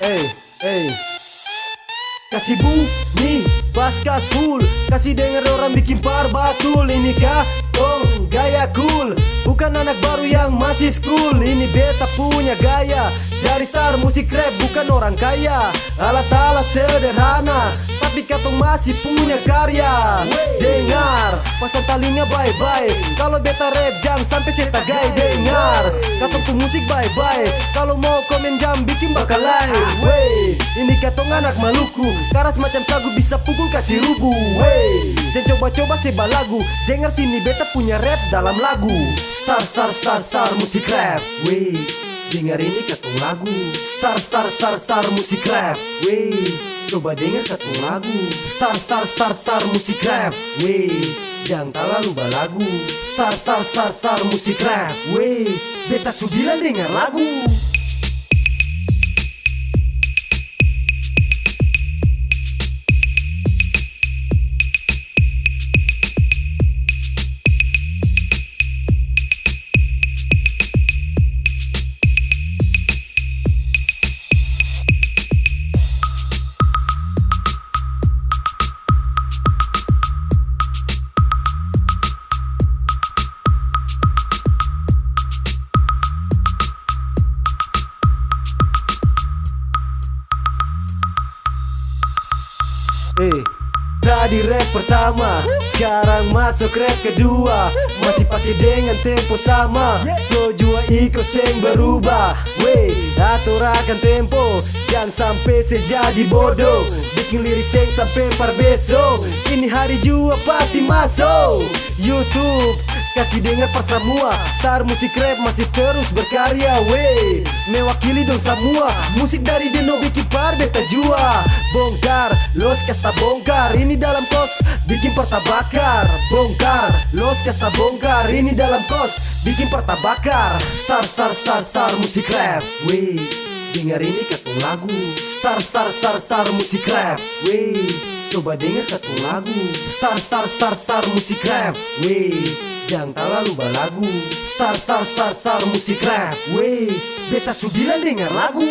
Hey, kasih bunyi paskas full, kasih denger orang bikin parbatul. Ini katong gaya cool, bukan anak baru yang masih school. Ini beta punya gaya, dari star musik rap, bukan orang kaya. Alat-alat sederhana, tapi katong masih punya karya. Dengar, pasang talinya baik-baik, kalau beta rap jam sampai setagai. Dengar, katong tuh musik baik-baik, kalau mau komen jam bikin bakal lain. Wey, ini katong anak Maluku, karas macam sagu bisa pukul kasih rubuh. Wey, dan coba-coba seba lagu, dengar sini beta punya rap dalam lagu. Star musik rap. Wey, dengar ini katong lagu. Star musik rap. Wey, coba dengar katong lagu. Star musik rap. Wey, jangan terlalu balagu. Star musik rap. Wey, beta subilan dengar lagu. Tadi rap pertama, sekarang masuk rap kedua. Masih pakai dengan tempo sama, flow jua iko seng berubah. Wey, aturakan tempo, jangan sampai sejadi bodoh. Bikin lirik seng sampai parbeso, ini hari jua pasti masuk YouTube. Kasih dengar part semua, star musik rap masih terus berkarya. Wey, mewakili dong semua, musik dari Deno bikin par beta jua. Bongkar, los kasta bongkar, ini dalam kos bikin parta bakar. Bongkar, los kasta bongkar, ini dalam kos bikin parta bakar. Star musik rap. Wey, dengar ini katong lagu. Star musik rap. Wey, coba dengar katong lagu. Star musik rap. Wey, jangan terlalu balagu. Star musik rap. Wey, beta subilan dengar lagu.